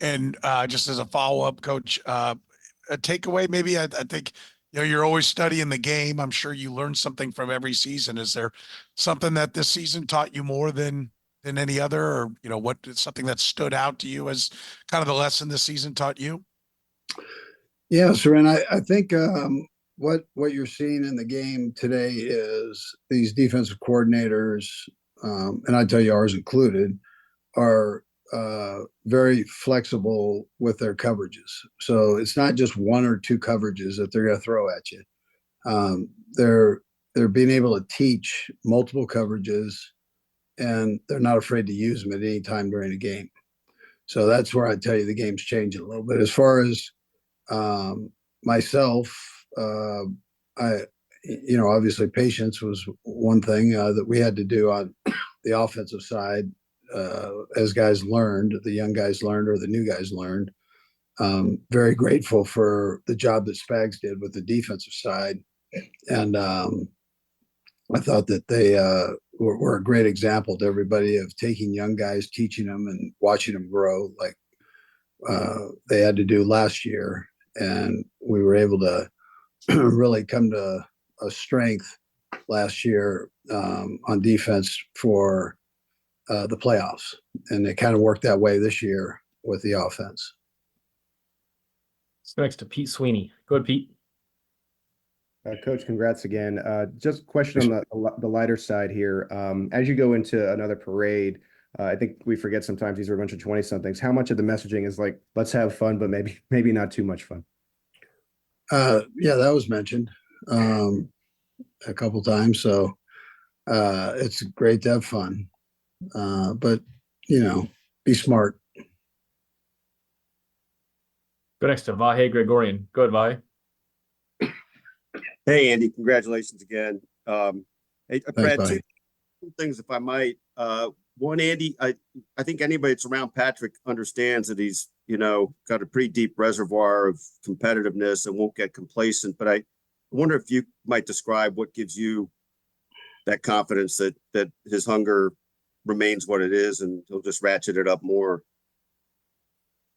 And just as a follow-up, Coach, a takeaway, maybe I think, you're always studying the game. I'm sure you learn something from every season. Is there something that this season taught you more than any other, or, what something that stood out to you as kind of the lesson this season taught you? Yeah, Seren, I think what you're seeing in the game today is these defensive coordinators, and I tell you ours included, are very flexible with their coverages. So it's not just one or two coverages that they're going to throw at you. They're being able to teach multiple coverages, and they're not afraid to use them at any time during the game. So that's where I tell you the game's changing a little bit. As far as myself, I, obviously patience was one thing that we had to do on the offensive side as guys learned, the young guys learned, or the new guys learned. Very grateful for the job that Spags did with the defensive side. And I thought that they were a great example to everybody of taking young guys, teaching them, and watching them grow like they had to do last year. And we were able to really come to a strength last year on defense for the playoffs. And it kind of worked that way this year with the offense. So next to Pete Sweeney. Go ahead, Pete. Coach, congrats again. Just a question on the lighter side here. As you go into another parade, I think we forget sometimes these are a bunch of 20-somethings. How much of the messaging is like, let's have fun, but maybe not too much fun? Yeah, that was mentioned a couple times. So it's great to have fun, but be smart. Go next to Vahe Gregorian. Go ahead, Vahe. Hey, Andy, congratulations again. Hey, Brad, Thanks, two things, if I might. One, Andy, I think anybody that's around Patrick understands that he's, got a pretty deep reservoir of competitiveness and won't get complacent. But I wonder if you might describe what gives you that confidence that his hunger remains what it is and he'll just ratchet it up more.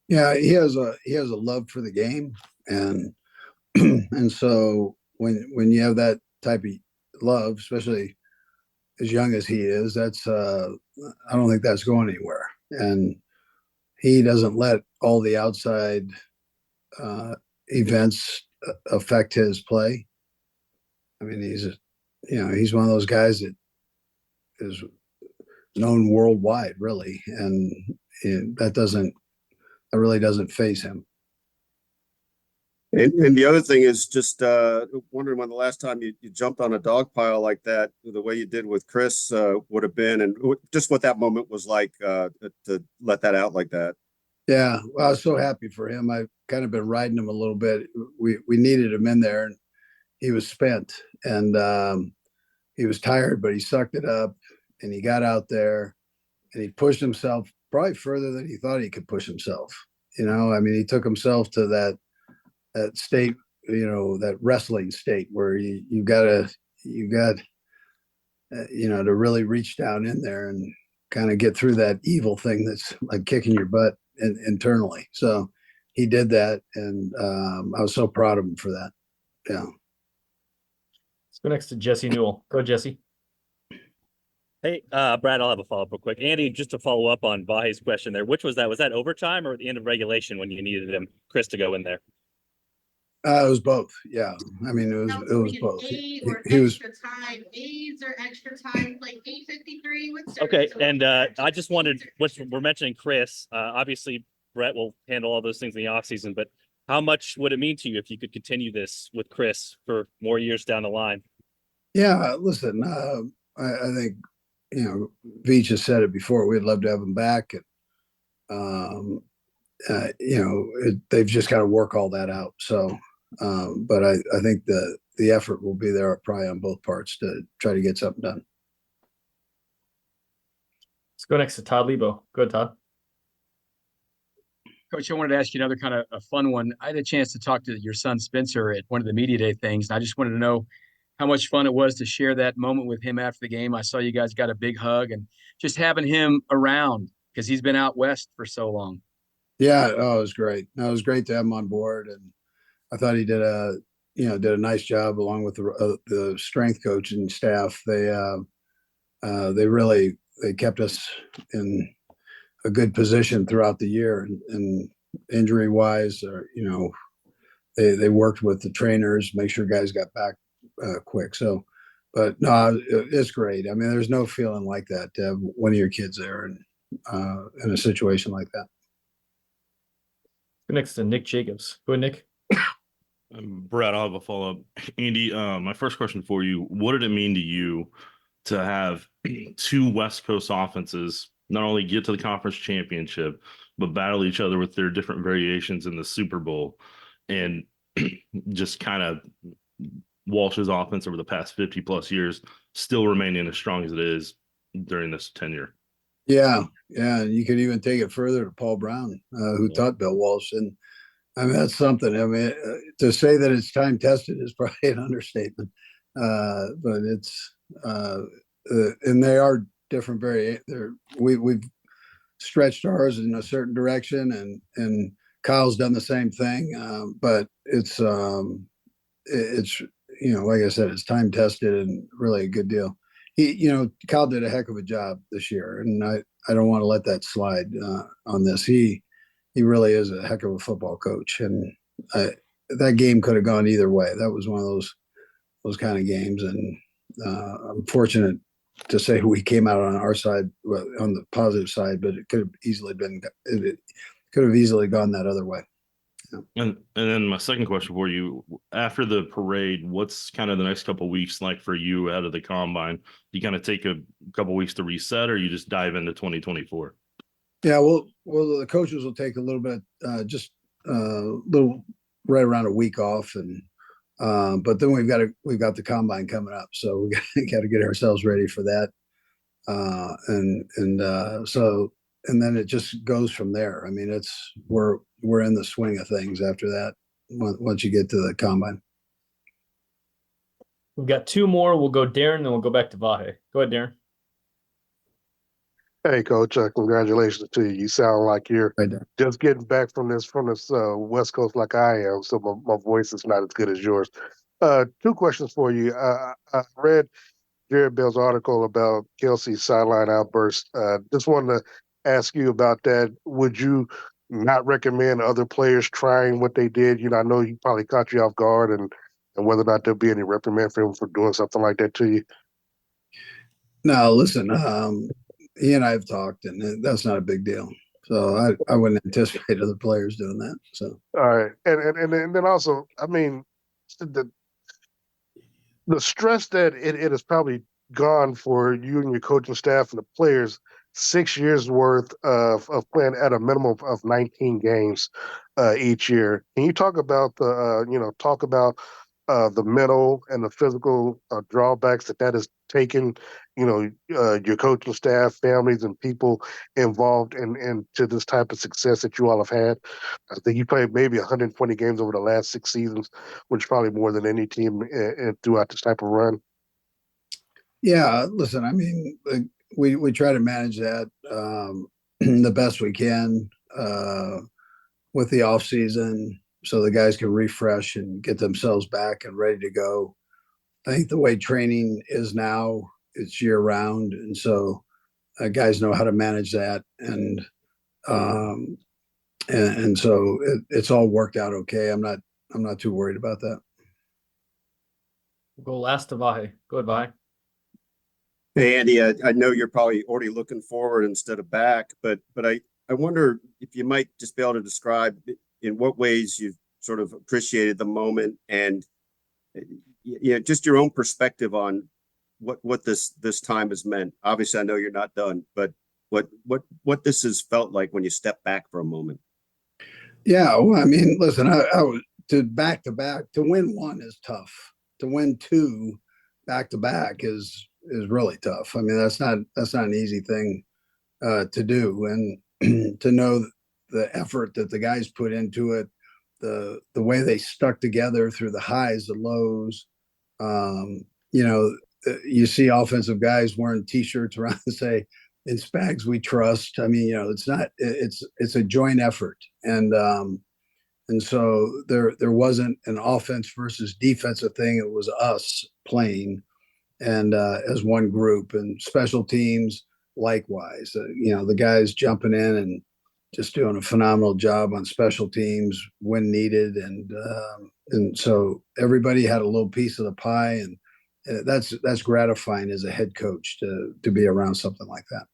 Yeah, he has a love for the game, and and so when you have that type of love, especially as young as he is, that's I don't think that's going anywhere. And he doesn't let all the outside events affect his play. I mean, he's one of those guys that is known worldwide, really, and that really doesn't faze him. And the other thing is just wondering when the last time you jumped on a dog pile like that, the way you did with Chris would have been, and just what that moment was like to let that out like that. Yeah, well, I was so happy for him. I've kind of been riding him a little bit. We needed him in there, and he was spent, and he was tired, but he sucked it up, and he got out there, and he pushed himself probably further than he thought he could push himself. I mean, he took himself to that state, that wrestling state where you got to really reach down in there and kind of get through that evil thing that's like kicking your butt internally. So he did that, and I was so proud of him for that. Yeah. Let's go next to Jesse Newell. Go ahead, Jesse. Hey, Brad, I'll have a follow-up real quick. Andy, just to follow up on Vahe's question there, which was that? Was that overtime or at the end of regulation when you needed Chris to go in there? It was both. Yeah. I mean, it was both. He was time, aids or extra time, like 8:53. Okay. And I just wanted, we're mentioning Chris, obviously Brett will handle all those things in the offseason, but how much would it mean to you if you could continue this with Chris for more years down the line? Yeah. Listen, I think, Veach has said it before. We'd love to have him back. And, they've just got to work all that out. So, but I think the effort will be there probably on both parts to try to get something done. Let's go next to Todd Lebo. Go ahead, Todd. Coach, I wanted to ask you another kind of a fun one. I had a chance to talk to your son Spencer at one of the media day things, and I just wanted to know how much fun it was to share that moment with him after the game. I saw you guys got a big hug, and just having him around because he's been out west for so long. Yeah, oh, it was great. No, it was great to have him on board, and I thought he did a nice job along with the strength coach and staff. They kept us in a good position throughout the year, and injury wise, or they worked with the trainers, make sure guys got back quick. So, but no, it's great. I mean, there's no feeling like that to have one of your kids there and in a situation like that. Go next to Nick Jacobs. Go ahead, Nick. Brad, I'll have a follow-up. Andy, my first question for you, what did it mean to you to have two West Coast offenses not only get to the conference championship, but battle each other with their different variations in the Super Bowl, and just kind of Walsh's offense over the past 50 plus years still remaining as strong as it is during this tenure? Yeah, and you could even take it further to Paul Brown, who taught Bill Walsh, and I mean that's something. I mean, to say that it's time tested is probably an understatement, but it's and they are different. We've stretched ours in a certain direction, and Kyle's done the same thing, but it's like I said, it's time tested and really a good deal. Kyle did a heck of a job this year, and I don't want to let that slide on this. He really is a heck of a football coach, and that game could have gone either way. That was one of those kind of games, and I'm fortunate to say we came out on our side, on the positive side, but it could have easily gone that other way. And then my second question for you, after the parade, what's kind of the next couple of weeks like for you out of the combine? You kind of take a couple of weeks to reset, or you just dive into 2024? Yeah, well, the coaches will take a little bit, just little right around a week off, and but then we've got the combine coming up, so we got to get ourselves ready for that, and then it just goes from there. I mean, we're in the swing of things after that once you get to the combine. We've got two more. We'll go Darren, then we'll go back to Vahe. Go ahead, Darren. Hey, Coach, congratulations to you. You sound like you're Right there. just getting back from this West Coast like I am, so my voice is not as good as yours. Two questions for you. I read Jared Bell's article about Kelsey's sideline outburst. Just wanted to ask you about that. Would you not recommend other players trying what they did? I know he probably caught you off guard, and whether or not there'll be any reprimand for him for doing something like that to you. No, listen, he and I have talked, and that's not a big deal. So I wouldn't anticipate other players doing that. So All right, and then also, I mean, the stress that it has probably gone for you and your coaching staff and the players, 6 years worth of playing at a minimum of 19 games each year. Can you talk about the mental and the physical drawbacks that has taken, your coaching staff, families, and people involved in to this type of success that you all have had? I think you played maybe 120 games over the last 6 seasons, which is probably more than any team throughout this type of run. yeah, listen, I mean, we try to manage that the best we can with the off season, so the guys can refresh and get themselves back and ready to go. I think the way training is now, it's year round, and so guys know how to manage that, and so it's all worked out okay. I'm not too worried about that. We'll go last to Vahe. Go ahead, Vahe. Hey, Andy, I know you're probably already looking forward instead of back, but I wonder if you might just be able to describe in what ways you've sort of appreciated the moment, and just your own perspective on what this time has meant. Obviously, I know you're not done, but what this has felt like when you step back for a moment. Yeah, well, I mean, listen, I was to back to win one is tough. To win two back to back is really tough. I mean, that's not an easy thing to do, and to know the effort that the guys put into it, the way they stuck together through the highs, the lows. You see offensive guys wearing T-shirts around to say in Spags we trust. I mean, it's not, it's a joint effort. And so there wasn't an offense versus defensive thing. It was us playing and as one group, and special teams likewise. The guys jumping in and just doing a phenomenal job on special teams when needed, and so everybody had a little piece of the pie, and that's gratifying as a head coach to be around something like that.